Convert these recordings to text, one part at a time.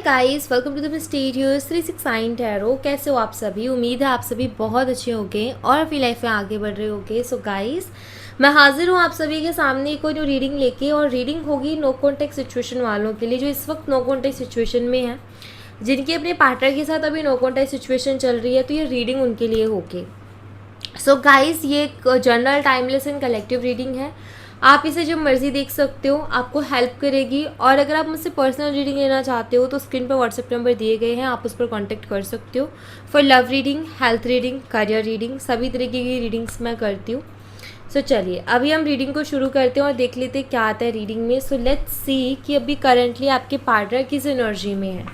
Guys, welcome to the mysterious 369 tarot. कैसे हो आप सभी? उम्मीद है आप सभी बहुत अच्छे होंगे और अपनी लाइफ में आगे बढ़ रहे होंगे। सो गाइस, मैं हाजिर हूँ आप सभी के सामने एक और न्यू रीडिंग लेके, और रीडिंग होगी नो कॉन्टेक्ट सिचुएशन वालों के लिए जो इस वक्त नो कॉन्टेक्ट सिचुएशन में है, जिनकी अपने पार्टनर के साथ अभी नो कॉन्टेक्ट सिचुएशन चल रही है। तो ये रीडिंग उनके लिए होगी। सो गाइस, ये एक general timeless and collective reading है। आप इसे जब मर्जी देख सकते हो, आपको हेल्प करेगी। और अगर आप मुझसे पर्सनल रीडिंग लेना चाहते हो तो स्क्रीन पर व्हाट्सएप नंबर दिए गए हैं, आप उस पर कांटेक्ट कर सकते हो for love reading, health reading, career reading, सभी तरीके की रीडिंग्स मैं करती हूँ। सो चलिए अभी हम रीडिंग को शुरू करते हैं और देख लेते हैं क्या आता है रीडिंग में। सो लेट्स सी कि अभी करंटली आपके पार्टनर किस एनर्जी में है,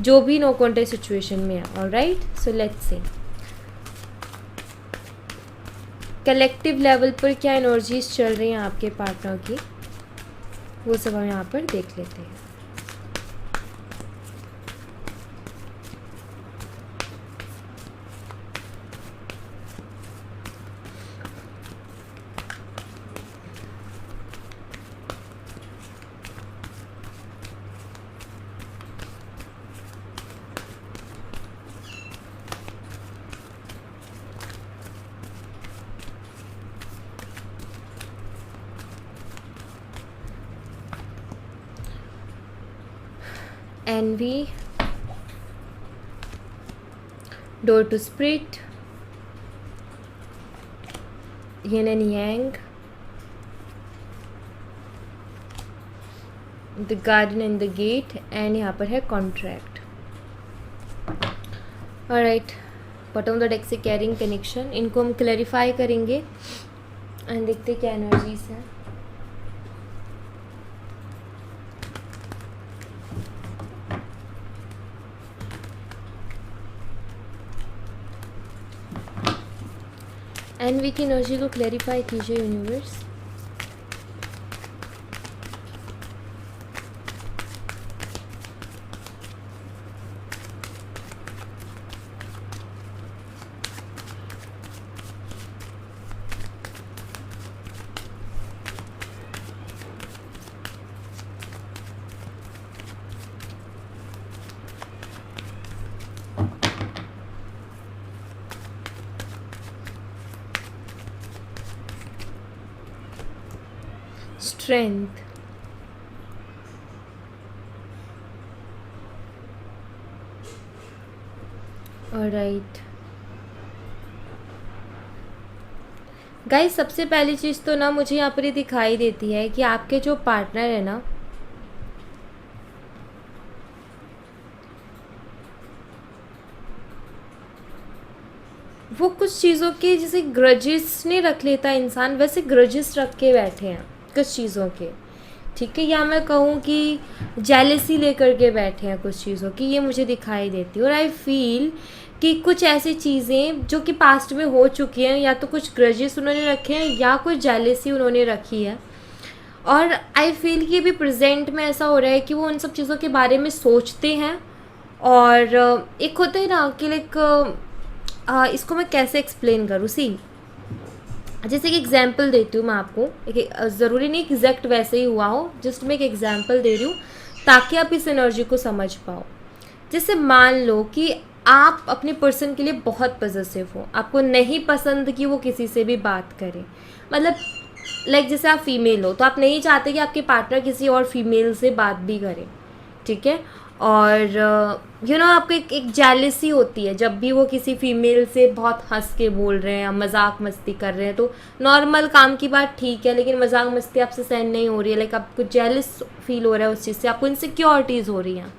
जो भी नो कॉन्टेक्ट सिचुएशन में है। Alright, so let's see collective level पर क्या एनर्जीज चल रही हैं आपके पार्टनर की, वो सब हम यहाँ पर देख लेते हैं। Envy, Door to Spirit, Yin and Yang, The Garden and the Gate, and यहाँ पर है contract. Alright, bottom of the deck से कैरिंग कनेक्शन, इनको हम क्लैरिफाई करेंगे एंड देखते क्या एनर्जीज हैं। एनवी की एनर्जी को क्लैरिफाई कीजिए यूनिवर्स। स्ट्रेंथ, ऑलराइट गाइस, सबसे पहली चीज़ तो ना मुझे यहाँ पर ये दिखाई देती है कि आपके जो पार्टनर है ना, वो कुछ चीज़ों के जैसे ग्रजेस नहीं रख लेता इंसान, वैसे ग्रजेस रख के बैठे हैं कुछ चीज़ों के। ठीक है, या मैं कहूँ कि जेलसी लेकर के बैठे हैं कुछ चीज़ों की, ये मुझे दिखाई देती है। और आई फील कि कुछ ऐसी चीज़ें जो कि पास्ट में हो चुकी हैं, या तो कुछ ग्रजेस उन्होंने रखे हैं या कुछ जेलसी उन्होंने रखी है। और आई फील कि अभी प्रेजेंट में ऐसा हो रहा है कि वो उन सब चीज़ों के बारे में सोचते हैं। और एक होता है ना कि लाइक इसको मैं कैसे एक्सप्लेन करूँ, सी जैसे एक एग्जाम्पल देती हूँ मैं आपको। ज़रूरी नहीं एग्जैक्ट वैसे ही हुआ हो, जस्ट मैं एक एग्जाम्पल दे रही हूँ ताकि आप इस एनर्जी को समझ पाओ। जैसे मान लो कि आप अपने पर्सन के लिए बहुत पॉजिटिव हो, आपको नहीं पसंद कि वो किसी से भी बात करे। मतलब लाइक जैसे आप फीमेल हो तो आप नहीं चाहते कि आपके पार्टनर किसी और फीमेल से बात भी करे। ठीक है, और आपको एक जेलसी होती है जब भी वो किसी फीमेल से बहुत हंस के बोल रहे हैं या मजाक मस्ती कर रहे हैं। तो नॉर्मल काम की बात ठीक है, लेकिन मजाक मस्ती आपसे सहन नहीं हो रही है, लाइक आपको जेलस फील हो रहा है उस चीज़ से, आपको इनसिक्योरिटीज़ हो रही हैं।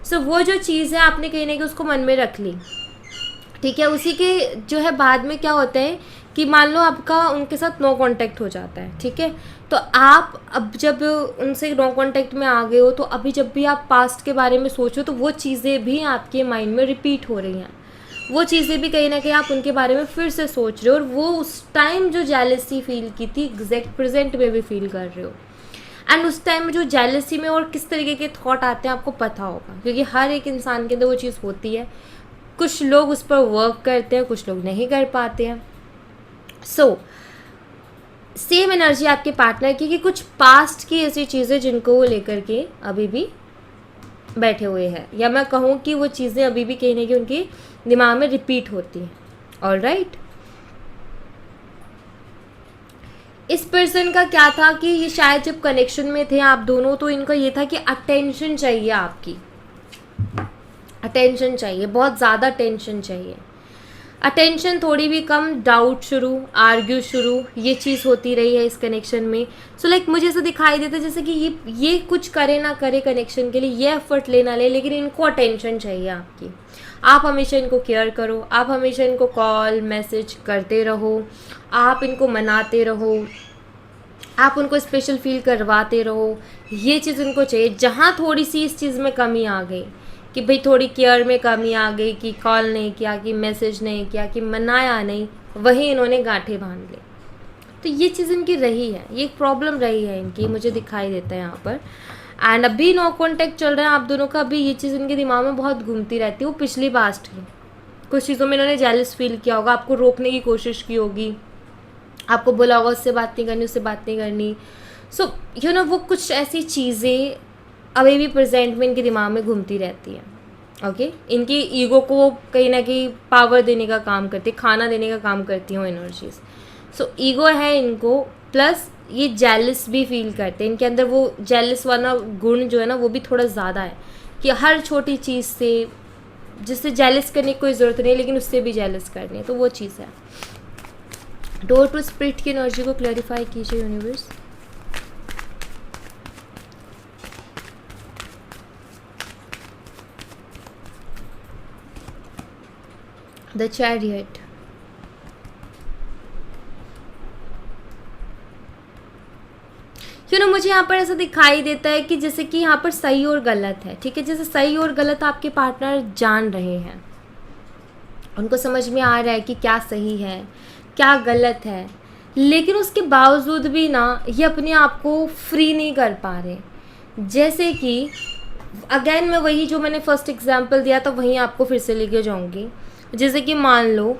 सो वो जो चीज़ है आपने कहीं ना कहीं उसको मन में रख ली। ठीक है, उसी के जो है बाद में क्या होता है कि मान लो आपका उनके साथ नो कांटेक्ट हो जाता है। ठीक है, तो आप अब जब उनसे नो कांटेक्ट में आ गए हो, तो अभी जब भी आप पास्ट के बारे में सोचो तो वो चीज़ें भी आपके माइंड में रिपीट हो रही हैं। वो चीज़ें भी कहीं ना कहीं आप उनके बारे में फिर से सोच रहे हो, और वो उस टाइम जो जेलसी फील की थी एग्जैक्ट प्रेजेंट में भी फील कर रहे हो। एंड उस टाइम में जो जेलसी में और किस तरीके के थॉट आते हैं आपको पता होगा, क्योंकि हर एक इंसान के अंदर वो चीज़ होती है। कुछ लोग उस पर वर्क करते हैं, कुछ लोग नहीं कर पाते हैं। सो सेम एनर्जी आपके पार्टनर की कि कुछ पास्ट की ऐसी चीज़ें जिनको वो लेकर के अभी भी बैठे हुए हैं, या मैं कहूँ कि वो चीज़ें अभी भी कहीं ना कहीं उनके दिमाग में रिपीट होती हैं। ऑलराइट, इस पर्सन का क्या था कि ये शायद जब कनेक्शन में थे आप दोनों, तो इनका ये था कि अटेंशन चाहिए, आपकी अटेंशन चाहिए, बहुत ज़्यादा अटेंशन चाहिए। अटेंशन थोड़ी भी कम, डाउट शुरू, आर्ग्यू शुरू, ये चीज़ होती रही है इस कनेक्शन में। सो लाइक मुझे ऐसा दिखाई देता है जैसे कि ये कुछ करे ना करे कनेक्शन के लिए, ये एफर्ट ले ना ले, लेकिन इनको अटेंशन चाहिए आपकी। आप हमेशा इनको केयर करो, आप हमेशा इनको कॉल मैसेज करते रहो, आप इनको मनाते रहो, आप उनको स्पेशल फील करवाते रहो, ये चीज़ उनको चाहिए। जहाँ थोड़ी सी इस चीज़ में कमी आ गई कि भाई थोड़ी केयर में कमी आ गई, कि कॉल नहीं किया, कि मैसेज नहीं किया, कि मनाया नहीं, वहीं इन्होंने गांठें बांध ली। तो ये चीज़ इनकी रही है, ये एक प्रॉब्लम रही है इनकी, मुझे दिखाई देता है यहाँ पर। एंड अभी नो कॉन्टैक्ट चल रहा है आप दोनों का, अभी ये चीज़ इनके दिमाग में बहुत घूमती रहती है। वो पिछली पास्ट की कुछ चीज़ों में इन्होंने जेलस फील किया होगा, आपको रोकने की कोशिश की होगी, आपको बोला होगा उससे बात नहीं करनी, उससे बात नहीं करनी। सो यू नो वो कुछ ऐसी चीज़ें अभी भी प्रेजेंट में इनके दिमाग में घूमती रहती है। ओके, इनकी ईगो को कहीं ना कहीं पावर देने का काम करती है, खाना देने का काम करती हैं एनर्जीज। सो ईगो है इनको, प्लस ये जेलस भी फील करते हैं, इनके अंदर वो जेलस वाला गुण जो है ना वो भी थोड़ा ज़्यादा है, कि हर छोटी चीज़ से, जिससे जेलस करने की कोई ज़रूरत नहीं है लेकिन उससे भी जेलस करनी है, तो वो चीज़ है। डोर टू स्पिरिट की एनर्जी को क्लैरिफाई कीजिए यूनिवर्स। द चैरियट, मुझे यहाँ पर ऐसा दिखाई देता है कि जैसे कि यहाँ पर सही और गलत है, ठीक है। जैसे सही और गलत आपके पार्टनर जान रहे हैं, उनको समझ में आ रहा है कि क्या सही है क्या गलत है, लेकिन उसके बावजूद भी ना ये अपने आप को फ्री नहीं कर पा रहे। जैसे कि अगेन मैं वही जो मैंने फर्स्ट एग्जांपल दिया था वहीं आपको फिर से लेके जाऊंगी। जैसे कि मान लो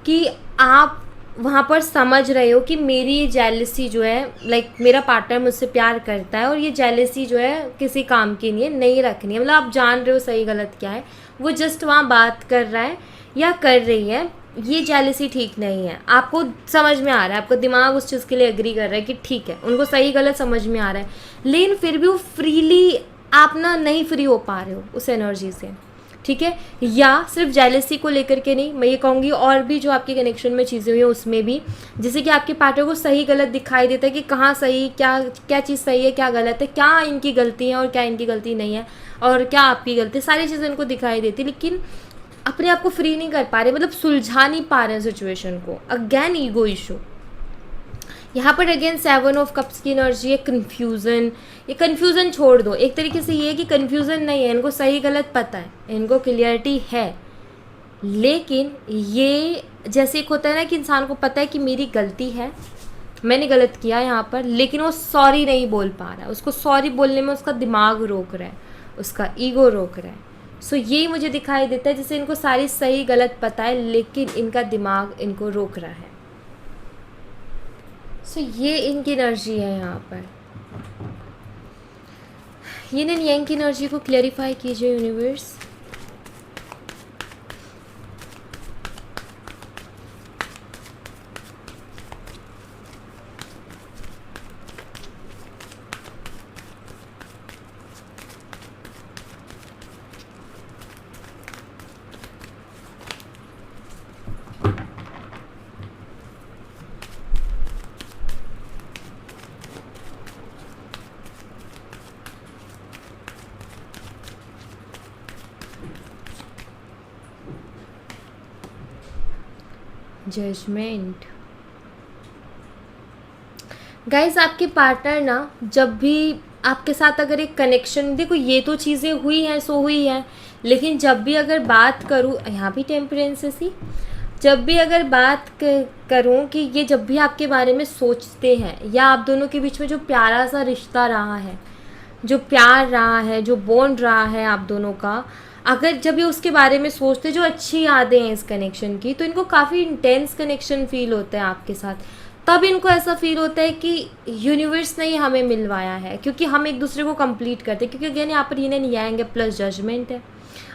कि आप वहाँ पर समझ रहे हो कि मेरी ये जेलसी जो है, लाइक मेरा पार्टनर मुझसे प्यार करता है और ये जेलसी जो है किसी काम की नहीं रखनी है, मतलब आप जान रहे हो सही गलत क्या है, वो जस्ट वहाँ बात कर रहा है या कर रही है, ये जेलसी ठीक नहीं है, आपको समझ में आ रहा है, आपका दिमाग उस चीज़ के लिए एग्री कर रहा है कि ठीक है, उनको सही गलत समझ में आ रहा है, लेकिन फिर भी वो फ्रीली आप ना नहीं फ्री हो पा रहे हो उस एनर्जी से, ठीक है। या सिर्फ जेलसी को लेकर के नहीं, मैं ये कहूँगी और भी जो आपके कनेक्शन में चीज़ें हुई हैं उसमें भी, जैसे कि आपके पार्टनर को सही गलत दिखाई देता है कि कहाँ सही, क्या क्या चीज़ सही है क्या गलत है, क्या इनकी गलती है और क्या इनकी गलती नहीं है, और क्या आपकी गलती, सारी चीज़ें इनको दिखाई देती, लेकिन अपने आप को फ्री नहीं कर पा रहे, मतलब सुलझा नहीं पा रहे हैं सिचुएशन को। अगेन ईगो इशू यहाँ पर, अगेन 7 ऑफ कप्स की एनर्जी है, कन्फ्यूज़न। ये कन्फ्यूज़न छोड़ दो, एक तरीके से ये कि कन्फ्यूज़न नहीं है, इनको सही गलत पता है, इनको क्लियरिटी है, लेकिन ये जैसे एक होता है ना कि इंसान को पता है कि मेरी गलती है, मैंने गलत किया यहाँ पर, लेकिन वो सॉरी नहीं बोल पा रहा है, उसको सॉरी बोलने में उसका दिमाग रोक रहा है, उसका ईगो रोक रहा है। सो ये मुझे दिखाई देता है जैसे इनको सारी सही गलत पता है लेकिन इनका दिमाग इनको रोक रहा है। सो ये इनकी एनर्जी है यहाँ पर। यिन एंड यांग की एनर्जी को क्लैरिफाई कीजिए यूनिवर्स। जजमेंट। गाइस आपके पार्टनर ना जब भी आपके साथ अगर एक कनेक्शन, देखो ये तो चीज़ें हुई हैं सो हुई हैं, लेकिन जब भी अगर बात करूँ, यहाँ भी टेम्परेंस सी, जब भी अगर बात करूँ कि ये जब भी आपके बारे में सोचते हैं, या आप दोनों के बीच में जो प्यारा सा रिश्ता रहा है, जो प्यार रहा है, जो बॉन्ड रहा है आप दोनों का, अगर जब ये उसके बारे में सोचते, जो अच्छी यादें हैं इस कनेक्शन की, तो इनको काफ़ी इंटेंस कनेक्शन फील होता है आपके साथ। तब इनको ऐसा फील होता है कि यूनिवर्स ने ही हमें मिलवाया है, क्योंकि हम एक दूसरे को कंप्लीट करते हैं। क्योंकि अगेन यहाँ पर यीन एंड यांग है प्लस जजमेंट है।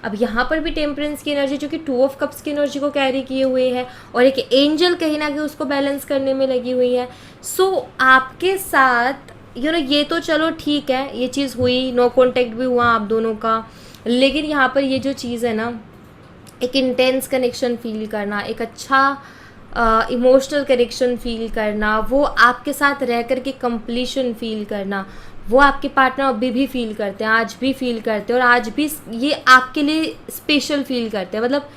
अब यहाँ पर भी टेम्परेंस की एनर्जी जो कि 2 ऑफ कप्स की एनर्जी को कैरी किए हुए है, और एक एंजल कहीं ना कहीं उसको बैलेंस करने में लगी हुई है। सो आपके साथ ये तो चलो ठीक है, ये चीज़ हुई, नो कॉन्टेक्ट भी हुआ आप दोनों का, लेकिन यहाँ पर ये जो चीज़ है ना, एक इंटेंस कनेक्शन फील करना, एक अच्छा इमोशनल कनेक्शन फील करना, वो आपके साथ रह कर के कंप्लीशन फील करना, वो आपके पार्टनर अभी भी फील करते हैं, आज भी फील करते हैं, और आज भी ये आपके लिए स्पेशल फील करते हैं। मतलब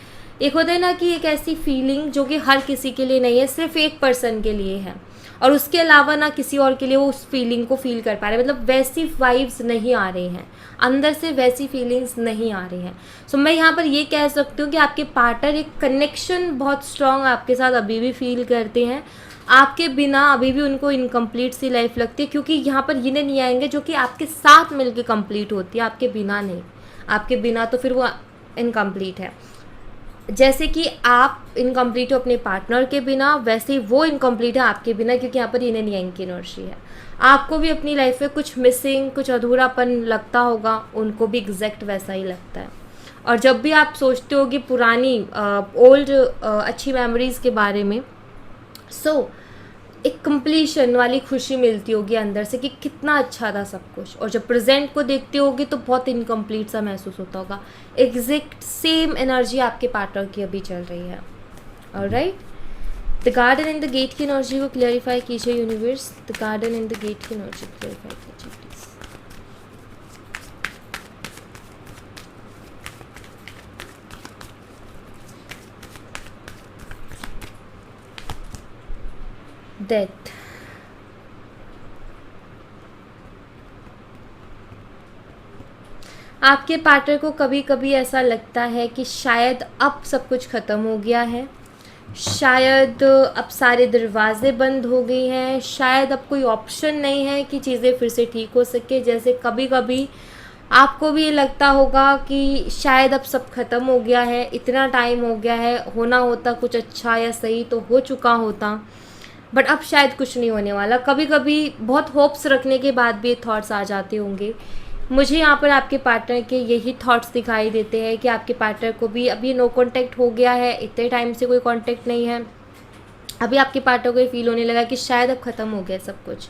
एक होता है ना कि एक ऐसी फीलिंग जो कि हर किसी के लिए नहीं है, सिर्फ एक पर्सन के लिए है, और उसके अलावा ना किसी और के लिए वो उस फीलिंग को फील कर पा रहे हैं। मतलब वैसी वाइब्स नहीं आ रही हैं अंदर से, वैसी फीलिंग्स नहीं आ रही हैं। सो मैं यहाँ पर ये कह सकती हूँ कि आपके पार्टनर एक कनेक्शन बहुत स्ट्रॉन्ग आपके साथ अभी भी फील करते हैं। आपके बिना अभी भी उनको इनकम्प्लीट सी लाइफ लगती है, क्योंकि यहाँ पर ये नहीं आएंगे जो कि आपके साथ मिलके कंप्लीट होती है, आपके बिना नहीं। आपके बिना तो फिर वो इनकम्प्लीट है। जैसे कि आप इनकम्प्लीट हो अपने पार्टनर के बिना, वैसे ही वो इनकम्प्लीट है आपके बिना, क्योंकि यहाँ पर यीन यांग की एनर्जी है। आपको भी अपनी लाइफ में कुछ मिसिंग, कुछ अधूरापन लगता होगा, उनको भी एग्जैक्ट वैसा ही लगता है। और जब भी आप सोचते हो कि पुरानी ओल्ड अच्छी मेमोरीज़ के बारे में, सो एक कंप्लीशन वाली खुशी मिलती होगी अंदर से कि कितना अच्छा था सब कुछ। और जब प्रेजेंट को देखते होगे तो बहुत इनकम्प्लीट सा महसूस होता होगा। एग्जैक्ट सेम एनर्जी आपके पार्टनर की अभी चल रही है। Alright, the garden and the gate की एनर्जी को क्लियरिफाई कीजिए universe. The garden and the gate की एनर्जी क्लियरिफाई कीजिए प्लीज। डेथ, आपके पार्टनर को कभी कभी ऐसा लगता है कि शायद अब सब कुछ ख़त्म हो गया है, शायद अब सारे दरवाजे बंद हो गए हैं, शायद अब कोई ऑप्शन नहीं है कि चीज़ें फिर से ठीक हो सके। जैसे कभी कभी आपको भी ये लगता होगा कि शायद अब सब ख़त्म हो गया है, इतना टाइम हो गया है, होना होता कुछ अच्छा या सही तो हो चुका होता, बट अब शायद कुछ नहीं होने वाला। कभी कभी बहुत होप्स रखने के बाद भी ये थॉट्स आ जाते होंगे। मुझे यहाँ पर आपके पार्टनर के यही थॉट्स दिखाई देते हैं कि आपके पार्टनर को भी अभी नो कांटेक्ट हो गया है, इतने टाइम से कोई कांटेक्ट नहीं है। अभी आपके पार्टनर को ये फील होने लगा कि शायद अब ख़त्म हो गया सब कुछ,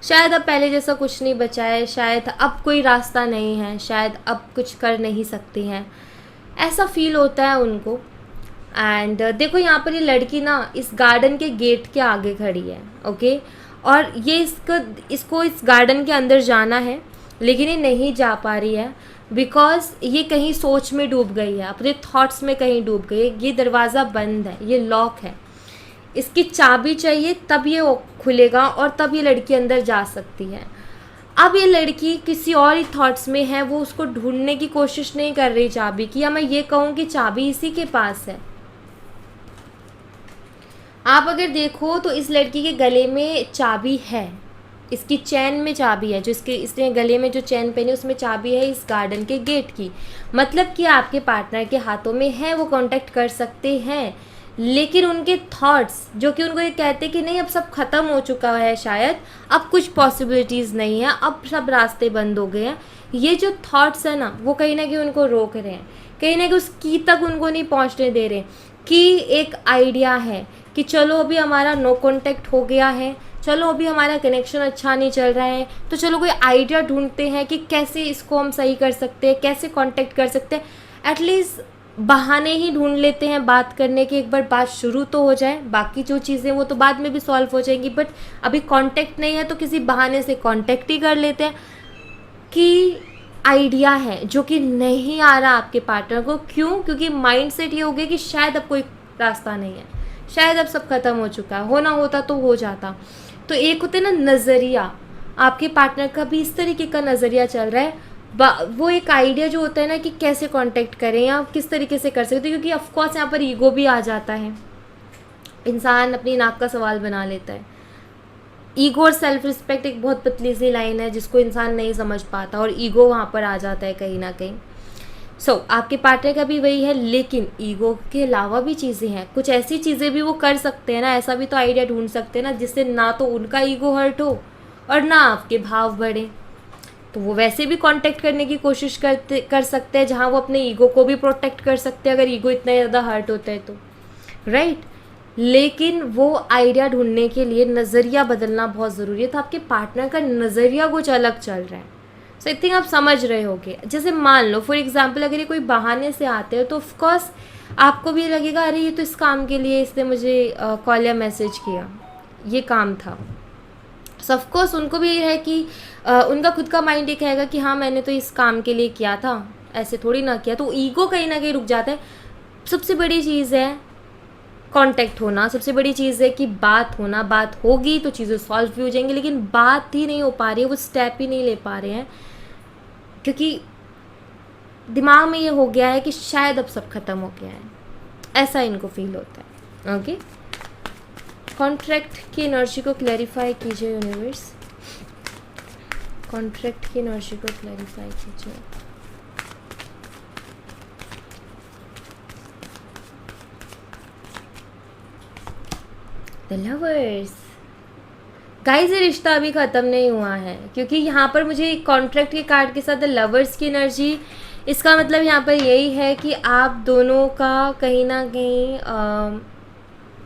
शायद अब पहले जैसा कुछ नहीं बचा है, शायद अब कोई रास्ता नहीं है, शायद अब कुछ कर नहीं सकती हैं, ऐसा फील होता है उनको। एंड देखो यहाँ पर ये लड़की ना इस गार्डन के गेट के आगे खड़ी है, ओके, और ये इसको इस गार्डन के अंदर जाना है, लेकिन ये नहीं जा पा रही है बिकॉज ये कहीं सोच में डूब गई है, अपने थॉट्स में कहीं डूब गई है। ये दरवाज़ा बंद है, ये लॉक है, इसकी चाबी चाहिए तब ये खुलेगा और तब ये लड़की अंदर जा सकती है। अब ये लड़की किसी और ही थॉट्स में है, वो उसको ढूंढने की कोशिश नहीं कर रही चाबी की, या मैं ये कहूँ कि चाबी इसी के पास है। आप अगर देखो तो इस लड़की के गले में चाबी है, इसकी चैन में चाबी है, जो इसने गले में जो चैन पहनी उसमें चाबी है इस गार्डन के गेट की। मतलब कि आपके पार्टनर के हाथों में है, वो कांटेक्ट कर सकते हैं, लेकिन उनके थॉट्स जो कि उनको ये कहते हैं कि नहीं अब सब ख़त्म हो चुका है, शायद अब कुछ पॉसिबिलिटीज़ नहीं है, अब सब रास्ते बंद हो गए हैं, ये जो थॉट्स है ना वो कहीं ना कहीं उनको रोक रहे हैं, कहीं ना कहीं उस की तक उनको नहीं पहुंचने दे रहे कि एक आइडिया है कि चलो अभी हमारा नो कांटेक्ट हो गया है, चलो अभी हमारा कनेक्शन अच्छा नहीं चल रहा है, तो चलो कोई आइडिया ढूंढते हैं कि कैसे इसको हम सही कर सकते हैं, कैसे कांटेक्ट कर सकते हैं। एटलीस्ट बहाने ही ढूंढ लेते हैं बात करने के, एक बार बात शुरू तो हो जाए, बाकी जो चीज़ें वो तो बाद में भी सॉल्व हो जाएंगी, बट अभी कांटेक्ट नहीं है तो किसी बहाने से कांटेक्ट ही कर लेते हैं कि आइडिया है जो कि नहीं आ रहा आपके पार्टनर को। क्यों? क्योंकि माइंड सेट ये हो गया कि शायद अब कोई रास्ता नहीं है, शायद अब सब खत्म हो चुका है, होना होता तो हो जाता। तो एक होता है ना नज़रिया, आपके पार्टनर का भी इस तरीके का नज़रिया चल रहा है, वो एक आइडिया जो होता है ना कि कैसे कांटेक्ट करें या किस तरीके से कर सकते हैं, क्योंकि ऑफकोर्स यहाँ पर ईगो भी आ जाता है, इंसान अपनी नाक का सवाल बना लेता है। ईगो और सेल्फ रिस्पेक्ट एक बहुत पतली सी लाइन है जिसको इंसान नहीं समझ पाता, और ईगो वहाँ पर आ जाता है कहीं ना कहीं। आपके पार्टनर का भी वही है, लेकिन ईगो के अलावा भी चीज़ें हैं, कुछ ऐसी चीज़ें भी वो कर सकते हैं ना, ऐसा भी तो आइडिया ढूंढ सकते हैं ना जिससे ना तो उनका ईगो हर्ट हो और ना आपके भाव बढ़े। तो वो वैसे भी कांटेक्ट करने की कोशिश कर सकते हैं जहाँ वो अपने ईगो को भी प्रोटेक्ट कर सकते हैं अगर ईगो इतना ज़्यादा हर्ट होता है तो, राइट। लेकिन वो आइडिया ढूंढने के लिए नज़रिया बदलना बहुत ज़रूरी है। तो आपके पार्टनर का नज़रिया कुछ अलग चल रहा है, सो आई थिंक आप समझ रहे होगे। जैसे मान लो फॉर एग्जांपल अगर ये कोई बहाने से आते हैं तो ऑफकोर्स आपको भी लगेगा अरे ये तो इस काम के लिए इसने मुझे कॉल या मैसेज किया, ये काम था। सो ऑफकोर्स उनको भी ये है कि उनका खुद का माइंड ये कहेगा कि हाँ मैंने तो इस काम के लिए किया था, ऐसे थोड़ी ना किया। तो ईगो कहीं ना कहीं रुक जाता है। सबसे बड़ी चीज़ है कांटेक्ट होना, सबसे बड़ी चीज़ है कि बात होना। बात होगी तो चीज़ें सॉल्व भी हो जाएंगी, लेकिन बात ही नहीं हो पा रही है, वो स्टेप ही नहीं ले पा रहे हैं क्योंकि दिमाग में ये हो गया है कि शायद अब सब खत्म हो गया है, ऐसा इनको फील होता है। ओके, कॉन्ट्रैक्ट की एनर्जी को क्लैरिफाई कीजिए यूनिवर्स, कॉन्ट्रैक्ट की एनर्जी को क्लैरिफाई कीजिए। द लवर्स, गाइस ये रिश्ता अभी ख़त्म नहीं हुआ है क्योंकि यहाँ पर मुझे कॉन्ट्रैक्ट के कार्ड के साथ द लवर्स की एनर्जी, इसका मतलब यहाँ पर यही है कि आप दोनों का कहीं ना कहीं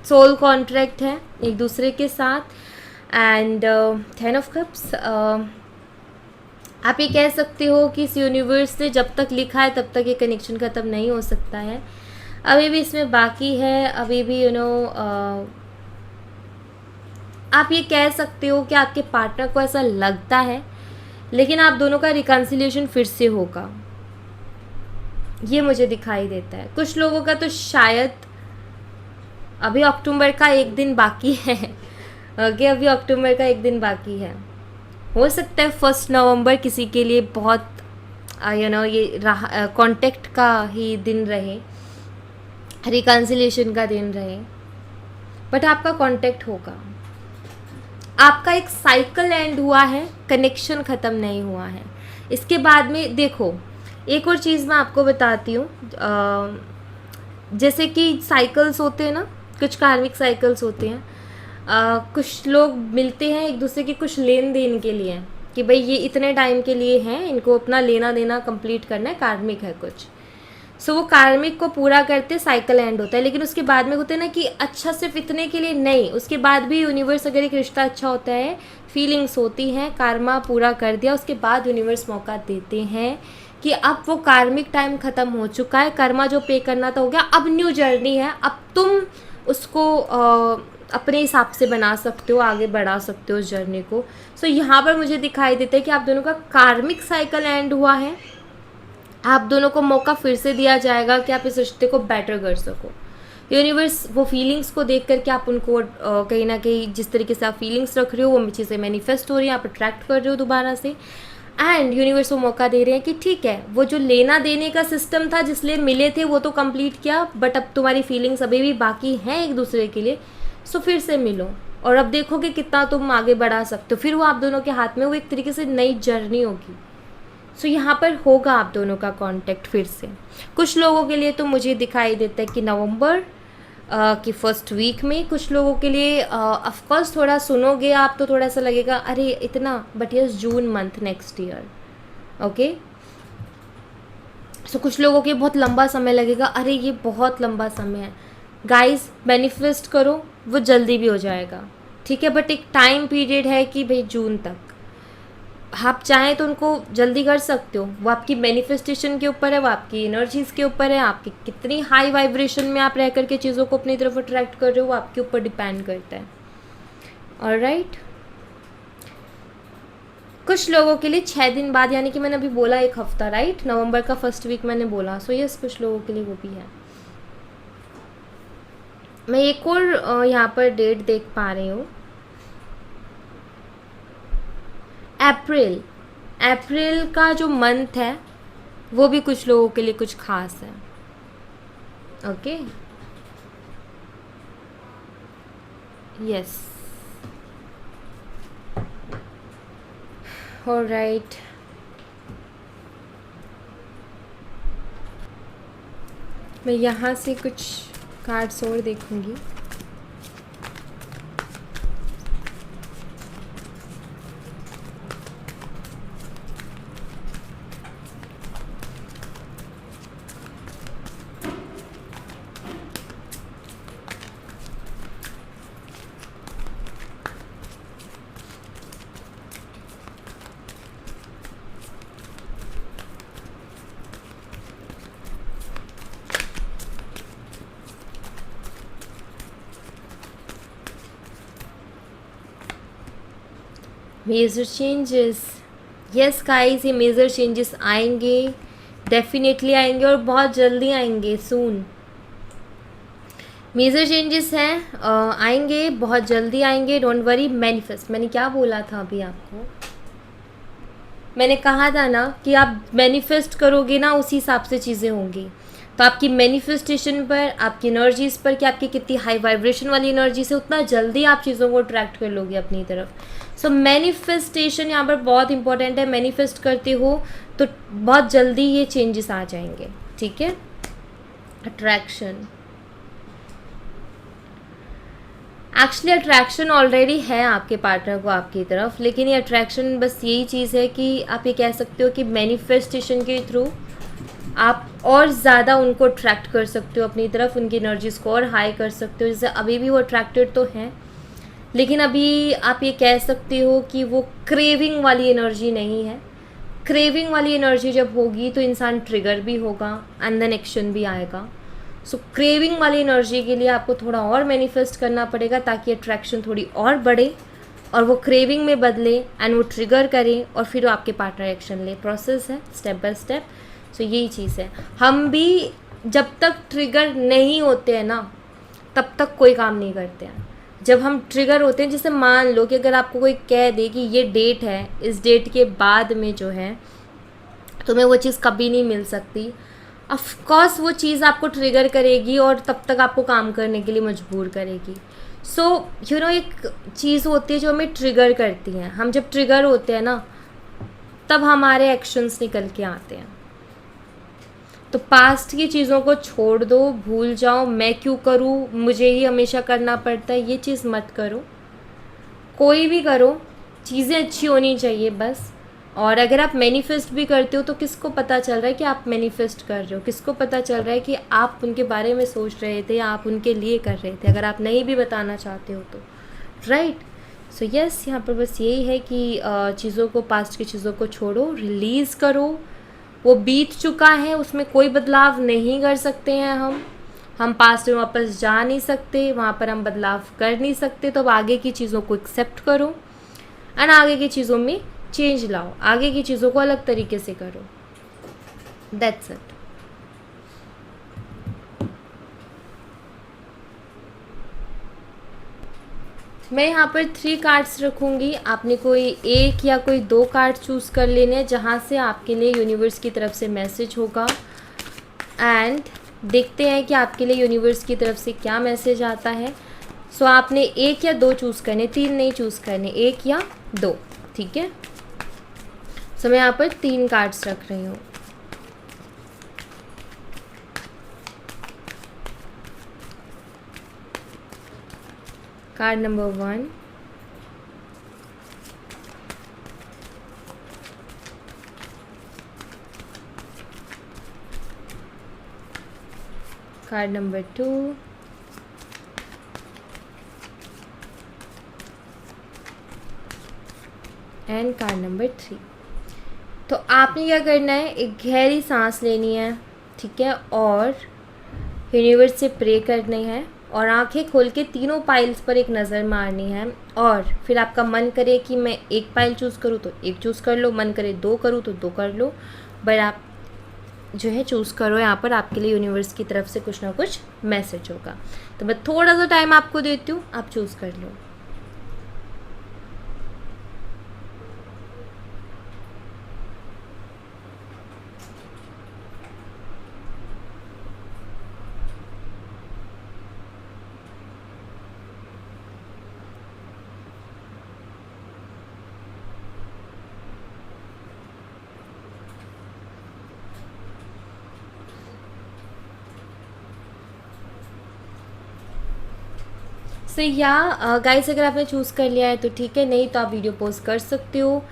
सोल कॉन्ट्रैक्ट है एक दूसरे के साथ। एंड 10 ऑफ कप्स, आप ये कह सकते हो कि इस यूनिवर्स ने जब तक लिखा है तब तक ये कनेक्शन ख़त्म नहीं हो सकता है, अभी भी इसमें बाकी है, अभी भी आप ये कह सकते हो कि आपके पार्टनर को ऐसा लगता है, लेकिन आप दोनों का रिकन्सिलिएशन फिर से होगा, ये मुझे दिखाई देता है। कुछ लोगों का तो शायद अभी अक्टूबर का एक दिन बाकी है। ओके, अभी अक्टूबर का एक दिन बाकी है, हो सकता है 1 नवंबर किसी के लिए बहुत ये कांटेक्ट का ही दिन रहे, रिकन्सिलिएशन का दिन रहे, बट आपका कांटेक्ट होगा। आपका एक साइकिल एंड हुआ है, कनेक्शन ख़त्म नहीं हुआ है। इसके बाद में देखो एक और चीज़ मैं आपको बताती हूँ, जैसे कि साइकिल्स होते हैं ना, कुछ कार्मिक साइकिल्स होते हैं, कुछ लोग मिलते हैं एक दूसरे के कुछ लेन देन के लिए कि भाई ये इतने टाइम के लिए हैं, इनको अपना लेना देना कंप्लीट करना है, कार्मिक है कुछ। सो वो कार्मिक को पूरा करते साइकिल एंड होता है, लेकिन उसके बाद में होता है ना कि अच्छा सिर्फ इतने के लिए नहीं, उसके बाद भी यूनिवर्स अगर एक रिश्ता अच्छा होता है, फीलिंग्स होती हैं, कार्मा पूरा कर दिया, उसके बाद यूनिवर्स मौका देते हैं कि अब वो कार्मिक टाइम ख़त्म हो चुका है, कर्मा जो पे करना था हो गया, अब न्यू जर्नी है, अब तुम उसको अपने हिसाब से बना सकते हो, आगे बढ़ा सकते हो उस जर्नी को। सो यहाँ पर मुझे दिखाई देता है कि आप दोनों का कार्मिक साइकिल एंड हुआ है, आप दोनों को मौका फिर से दिया जाएगा कि आप इस रिश्ते को बेटर कर सको। यूनिवर्स वो फीलिंग्स को देख करके आप उनको कहीं ना कहीं जिस तरीके से आप फीलिंग्स रख रहे हो वो चीज़ें मैनिफेस्ट हो रही हैं, आप अट्रैक्ट कर रहे हो दोबारा से। एंड यूनिवर्स वो मौका दे रहे हैं कि ठीक है, वो जो लेना देने का सिस्टम था जिसलिए मिले थे वो तो कंप्लीट किया, बट अब तुम्हारी फीलिंग्स अभी भी बाकी हैं एक दूसरे के लिए, सो फिर से मिलो और अब देखो कि कितना तुम आगे बढ़ा सकते हो। फिर वो आप दोनों के हाथ में वो एक तरीके से नई जर्नी होगी। सो यहाँ पर होगा आप दोनों का कांटेक्ट फिर से। कुछ लोगों के लिए तो मुझे दिखाई देता है कि नवंबर की फर्स्ट वीक में, कुछ लोगों के लिए ऑफकोर्स थोड़ा सुनोगे आप तो थोड़ा सा लगेगा अरे इतना, but yes June month next year. Okay, so कुछ लोगों के बहुत लंबा समय लगेगा, अरे ये बहुत लंबा समय है। गाइस मैनिफेस्ट करो, वो जल्दी भी हो जाएगा, ठीक है, बट एक टाइम पीरियड है कि भाई जून तक। आप चाहें तो उनको जल्दी कर सकते हो, वो आपकी मैनिफेस्टेशन के ऊपर है, वो आपकी एनर्जीज़ के ऊपर है, आपकी कितनी हाई वाइब्रेशन में आप रह करके चीज़ों को अपनी तरफ अट्रैक्ट कर रहे हो वो आपके ऊपर डिपेंड करता है। ऑलराइट, कुछ लोगों के लिए 6 दिन बाद, यानी कि मैंने अभी बोला 1 हफ्ता, राइट, नवंबर का फर्स्ट वीक मैंने बोला, सो यस कुछ लोगों के लिए वो भी है। मैं एक और यहाँ पर डेट देख पा रही हूँ, अप्रैल का जो मंथ है वो भी कुछ लोगों के लिए कुछ खास है। ओके, यस, ऑलराइट, मैं यहाँ से कुछ कार्ड्स और देखूँगी। मेजर चेंजेस, यस गाइस, ये मेजर चेंजेस आएंगे, डेफिनेटली आएंगे और बहुत जल्दी आएंगे, सून। मेजर चेंजेस हैं, आएंगे, बहुत जल्दी आएंगे, डोंट वरी। मैनिफेस्ट, मैंने क्या बोला था अभी आपको? मैंने कहा था ना कि आप मैनिफेस्ट करोगे ना, उसी हिसाब से चीज़ें होंगी। तो आपकी मैनिफेस्टेशन पर, आपकी एनर्जीज़ पर, कि आपकी कितनी हाई वाइब्रेशन वाली एनर्जी से, उतना जल्दी आप चीज़ों को अट्रैक्ट कर लोगे अपनी तरफ। सो मैनिफेस्टेशन यहाँ पर बहुत इंपॉर्टेंट है। मैनिफेस्ट करते हो तो बहुत जल्दी ये चेंजेस आ जाएंगे, ठीक है। अट्रैक्शन, एक्चुअली अट्रैक्शन ऑलरेडी है आपके पार्टनर को आपकी तरफ, लेकिन ये अट्रैक्शन बस यही चीज़ है कि आप ये कह सकते हो कि मैनिफेस्टेशन के थ्रू आप और ज़्यादा उनको अट्रैक्ट कर सकते हो अपनी तरफ, उनकी एनर्जीज़ को और हाई कर सकते हो। जैसे अभी भी वो अट्रैक्टेड तो हैं, लेकिन अभी आप ये कह सकते हो कि वो क्रेविंग वाली एनर्जी नहीं है। क्रेविंग वाली एनर्जी जब होगी तो इंसान ट्रिगर भी होगा एंड देन एक्शन भी आएगा। सो क्रेविंग वाली एनर्जी के लिए आपको थोड़ा और मैनिफेस्ट करना पड़ेगा, ताकि अट्रैक्शन थोड़ी और बढ़े और वो क्रेविंग में बदले एंड वो ट्रिगर करे और फिर वो आपके पार्टनर एक्शन ले। प्रोसेस है, स्टेप बाय स्टेप। सो यही चीज़ है। हम भी जब तक ट्रिगर नहीं होते हैं ना, तब तक कोई काम नहीं करते हैं। जब हम ट्रिगर होते हैं, जैसे मान लो कि अगर आपको कोई कह दे कि ये डेट है, इस डेट के बाद में जो है तुम्हें वो चीज़ कभी नहीं मिल सकती, ऑफ कोर्स वो चीज़ आपको ट्रिगर करेगी और तब तक आपको काम करने के लिए मजबूर करेगी। सो यू नो, एक चीज़ होती है जो हमें ट्रिगर करती है। हम जब ट्रिगर होते हैं ना, तब हमारे एक्शंस निकल के आते हैं। तो पास्ट की चीज़ों को छोड़ दो, भूल जाओ। मैं क्यों करूँ, मुझे ही हमेशा करना पड़ता है, ये चीज़ मत करो। कोई भी करो, चीज़ें अच्छी होनी चाहिए बस। और अगर आप मैनिफेस्ट भी करते हो तो किसको पता चल रहा है कि आप मैनिफेस्ट कर रहे हो? किसको पता चल रहा है कि आप उनके बारे में सोच रहे थे या आप उनके लिए कर रहे थे, अगर आप नहीं भी बताना चाहते हो तो, राइट। सो यस, यहाँ पर बस यही है कि चीज़ों को, पास्ट की चीज़ों को छोड़ो, रिलीज़ करो। वो बीत चुका है, उसमें कोई बदलाव नहीं कर सकते हैं हम पास्ट में वापस जा नहीं सकते, वहाँ पर हम बदलाव कर नहीं सकते। तो अब आगे की चीज़ों को एक्सेप्ट करो एंड आगे की चीज़ों में चेंज लाओ, आगे की चीज़ों को अलग तरीके से करो। That's it. मैं यहाँ पर 3 कार्ड्स रखूँगी, आपने कोई एक या कोई 2 कार्ड चूज़ कर लेने हैं जहाँ से आपके लिए यूनिवर्स की तरफ से मैसेज होगा। एंड देखते हैं कि आपके लिए यूनिवर्स की तरफ से क्या मैसेज आता है। सो आपने 1 या 2 चूज़ करने, 3 नहीं चूज़ करने, 1 या 2, ठीक है। सो मैं यहाँ पर 3 कार्ड्स रख रही हूँ। Card number 1, card number 2, and card number 3। तो आपने क्या करना है, एक गहरी सांस लेनी है, ठीक है, और यूनिवर्स से प्रे करनी है और आंखें खोल के तीनों पाइल्स पर एक नज़र मारनी है। और फिर आपका मन करे कि मैं 1 पाइल चूज़ करूँ तो 1 चूज़ कर लो, मन करे 2 करूँ तो 2 कर लो, बट आप जो है चूज़ करो। यहाँ पर आपके लिए यूनिवर्स की तरफ से कुछ ना कुछ मैसेज होगा। तो मैं थोड़ा सा टाइम आपको देती हूँ, आप चूज़ कर लो। सो या गाइस, अगर आपने चूज़ कर लिया है तो ठीक है, नहीं तो आप वीडियो पोस्ट कर सकते हो।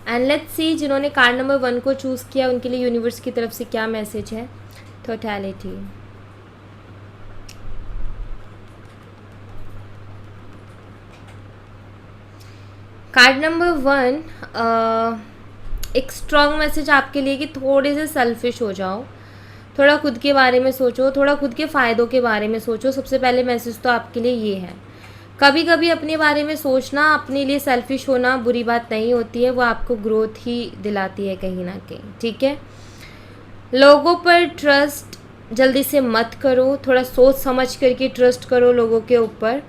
एंड लेट्स सी जिन्होंने कार्ड नंबर 1 को चूज़ किया उनके लिए यूनिवर्स की तरफ से क्या मैसेज है। टोटैलिटी। कार्ड नंबर 1 एक स्ट्रॉन्ग मैसेज आपके लिए कि थोड़े से सेल्फिश हो जाओ, थोड़ा खुद के बारे में सोचो, थोड़ा खुद के फ़ायदों के बारे में सोचो। सबसे पहले मैसेज तो आपके लिए ये है। कभी कभी अपने बारे में सोचना, अपने लिए सेल्फिश होना बुरी बात नहीं होती है, वो आपको ग्रोथ ही दिलाती है कहीं ना कहीं, ठीक है। लोगों पर ट्रस्ट जल्दी से मत करो, थोड़ा सोच समझ करके ट्रस्ट करो लोगों के ऊपर।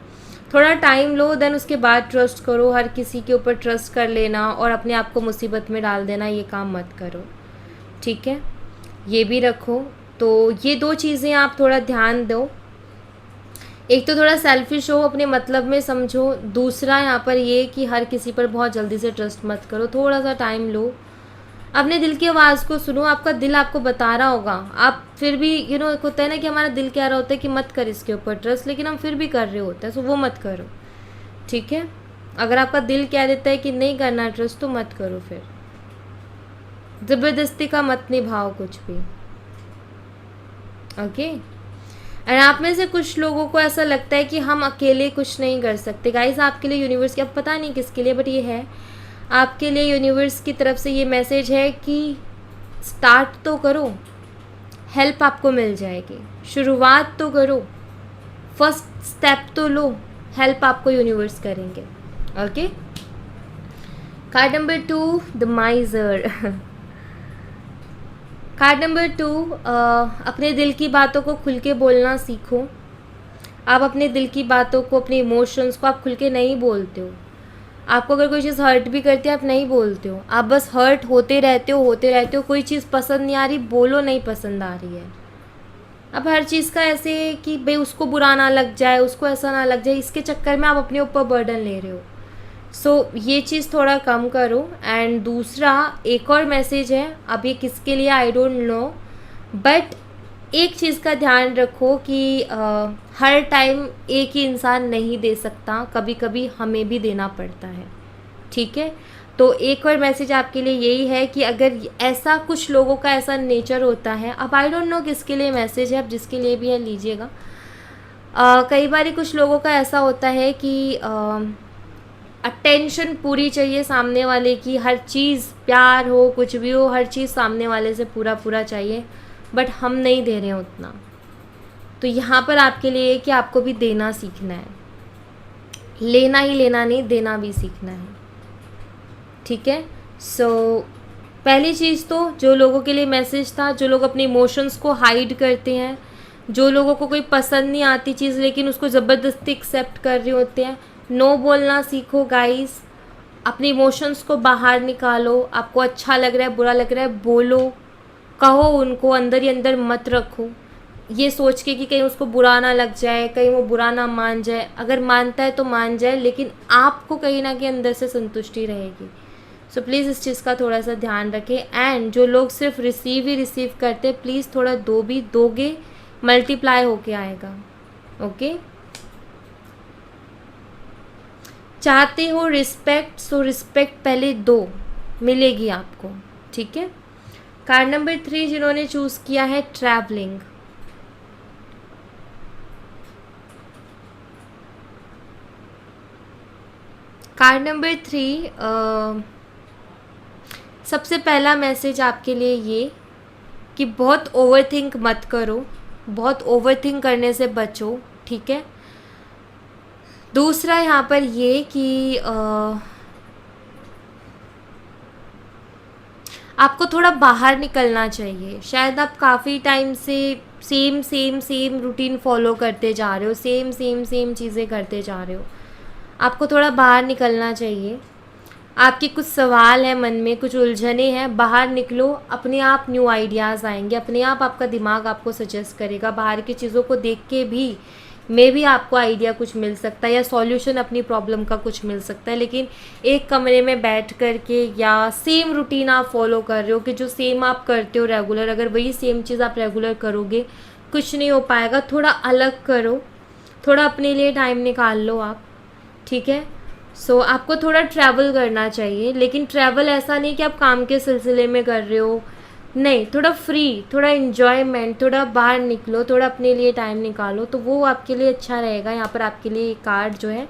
थोड़ा टाइम लो, देन उसके बाद ट्रस्ट करो। हर किसी के ऊपर ट्रस्ट कर लेना और अपने आप को मुसीबत में डाल देना, ये काम मत करो, ठीक है। ये भी रखो। तो ये 2 चीज़ें आप थोड़ा ध्यान दो। एक तो थोड़ा सेल्फिश हो, अपने मतलब में समझो। दूसरा यहाँ पर ये कि हर किसी पर बहुत जल्दी से ट्रस्ट मत करो, थोड़ा सा टाइम लो, अपने दिल की आवाज़ को सुनो। आपका दिल आपको बता रहा होगा, आप फिर भी एक होता है ना कि हमारा दिल कह रहा होता है कि मत कर इसके ऊपर ट्रस्ट, लेकिन हम फिर भी कर रहे होते हैं, सो वो मत करो, ठीक है। अगर आपका दिल कह देता है कि नहीं करना ट्रस्ट, तो मत करो, फिर ज़बरदस्ती का मत निभाओ कुछ भी, ओके। एंड आप में से कुछ लोगों को ऐसा लगता है कि हम अकेले कुछ नहीं कर सकते। गाइस, आपके लिए यूनिवर्स की, अब पता नहीं किसके लिए, बट ये है आपके लिए यूनिवर्स की तरफ से ये मैसेज है कि स्टार्ट तो करो, हेल्प आपको मिल जाएगी। शुरुआत तो करो, फर्स्ट स्टेप तो लो, हेल्प आपको यूनिवर्स करेंगे, okay. Card number 2, the माइजर। Card number 2, अपने दिल की बातों को खुल के बोलना सीखो। आप अपने दिल की बातों को, अपने इमोशंस को आप खुल के नहीं बोलते हो। आपको अगर कोई चीज़ हर्ट भी करती है, आप नहीं बोलते हो, आप बस हर्ट होते रहते हो। कोई चीज़ पसंद नहीं आ रही, बोलो नहीं पसंद आ रही है। अब हर चीज़ का ऐसे कि भाई उसको बुरा ना लग जाए, उसको ऐसा ना लग जाए, इसके चक्कर में आप अपने ऊपर बर्डन ले रहे हो। सो ये चीज़ थोड़ा कम करो। एंड दूसरा एक और मैसेज है, अब ये किसके लिए आई डोंट नो, बट एक चीज़ का ध्यान रखो कि हर टाइम एक ही इंसान नहीं दे सकता, कभी कभी हमें भी देना पड़ता है, ठीक है। तो एक और मैसेज आपके लिए यही है कि अगर ऐसा, कुछ लोगों का ऐसा नेचर होता है, अब आई डोंट नो किसके लिए मैसेज है, अब जिसके लिए भी है लीजिएगा। कई बार कुछ लोगों का ऐसा होता है कि अटेंशन पूरी चाहिए सामने वाले की, हर चीज़, प्यार हो कुछ भी हो, हर चीज़ सामने वाले से पूरा पूरा चाहिए, बट हम नहीं दे रहे हैं उतना। तो यहाँ पर आपके लिए कि आपको भी देना सीखना है, लेना ही लेना नहीं, देना भी सीखना है, ठीक है। सो पहली चीज़ तो जो लोगों के लिए मैसेज था, जो लोग अपने इमोशंस को हाइड करते हैं, जो लोगों को कोई पसंद नहीं आती चीज़ लेकिन उसको ज़बरदस्ती एक्सेप्ट कर रहे होते हैं, नो बोलना सीखो गाइस। अपने इमोशंस को बाहर निकालो, आपको अच्छा लग रहा है, बुरा लग रहा है, बोलो, कहो उनको, अंदर ही अंदर मत रखो ये सोच के कि कहीं उसको बुरा ना लग जाए, कहीं वो बुरा ना मान जाए। अगर मानता है तो मान जाए, लेकिन आपको कहीं ना कहीं अंदर से संतुष्टि रहेगी। सो प्लीज़ इस चीज़ का थोड़ा सा ध्यान रखें। एंड जो लोग सिर्फ रिसीव ही रिसीव करते, प्लीज़ थोड़ा दो भी, दोगे मल्टीप्लाई होके आएगा, ओके। चाहते हो रिस्पेक्ट, सो रिस्पेक्ट पहले दो, मिलेगी आपको, ठीक है। कार्ड नंबर 3 जिन्होंने चूज़ किया है, ट्रैवलिंग। कार्ड नंबर 3, सबसे पहला मैसेज आपके लिए ये कि बहुत ओवरथिंक मत करो, बहुत ओवरथिंक करने से बचो, ठीक है। दूसरा यहाँ पर ये कि आपको थोड़ा बाहर निकलना चाहिए। शायद आप काफ़ी टाइम से सेम रूटीन फॉलो करते जा रहे हो, सेम चीज़ें करते जा रहे हो। आपको थोड़ा बाहर निकलना चाहिए। आपके कुछ सवाल हैं मन में, कुछ उलझने हैं, बाहर निकलो, अपने आप न्यू आइडियाज़ आएंगे, अपने आप आपका दिमाग आपको सजेस्ट करेगा। बाहर की चीज़ों को देख के भी मे भी आपको आइडिया कुछ मिल सकता है या सॉल्यूशन अपनी प्रॉब्लम का कुछ मिल सकता है। लेकिन एक कमरे में बैठ कर के या सेम रूटीन आप फॉलो कर रहे हो कि जो सेम आप करते हो रेगुलर, अगर वही सेम चीज़ आप रेगुलर करोगे कुछ नहीं हो पाएगा। थोड़ा अलग करो, थोड़ा अपने लिए टाइम निकाल लो आप, ठीक है। सो आपको थोड़ा ट्रैवल करना चाहिए, लेकिन ट्रैवल ऐसा नहीं कि आप काम के सिलसिले में कर रहे हो, नहीं, थोड़ा फ्री, थोड़ा इन्जॉयमेंट, थोड़ा बाहर निकलो, थोड़ा अपने लिए टाइम निकालो, तो वो आपके लिए अच्छा रहेगा। यहाँ पर आपके लिए कार्ड जो है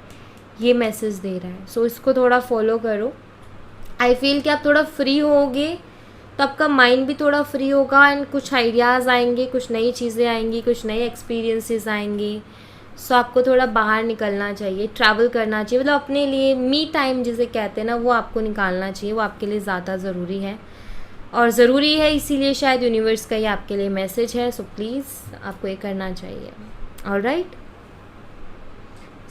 ये मैसेज दे रहा है, सो इसको थोड़ा फॉलो करो। आई फील कि आप थोड़ा फ्री होगे तो आपका माइंड भी थोड़ा फ्री होगा एंड कुछ आइडियाज़ आएंगे, कुछ नई चीज़ें आएंगी, कुछ नए एक्सपीरियंसेस आएंगे। सो आपको थोड़ा बाहर निकलना चाहिए, ट्रैवल करना चाहिए, मतलब अपने लिए मी टाइम जिसे कहते हैं ना, वो आपको निकालना चाहिए, वो आपके लिए ज़्यादा ज़रूरी है और ज़रूरी है, इसीलिए शायद यूनिवर्स का ये आपके लिए मैसेज है। सो प्लीज़ आपको ये करना चाहिए। ऑलराइट,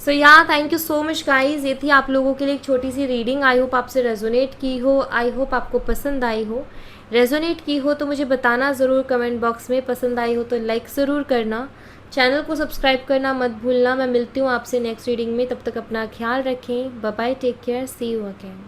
सो या thank you so much guys. ये थी आप लोगों के लिए एक छोटी सी रीडिंग। आई होप आपसे रेजोनेट की हो, आई होप आपको पसंद आई हो। रेजोनेट की हो तो मुझे बताना ज़रूर कमेंट बॉक्स में, पसंद आई हो तो लाइक ज़रूर करना, चैनल को सब्सक्राइब करना मत भूलना। मैं मिलती हूँ आपसे नेक्स्ट रीडिंग में, तब तक अपना ख्याल रखें। Bye bye, take care, see you again.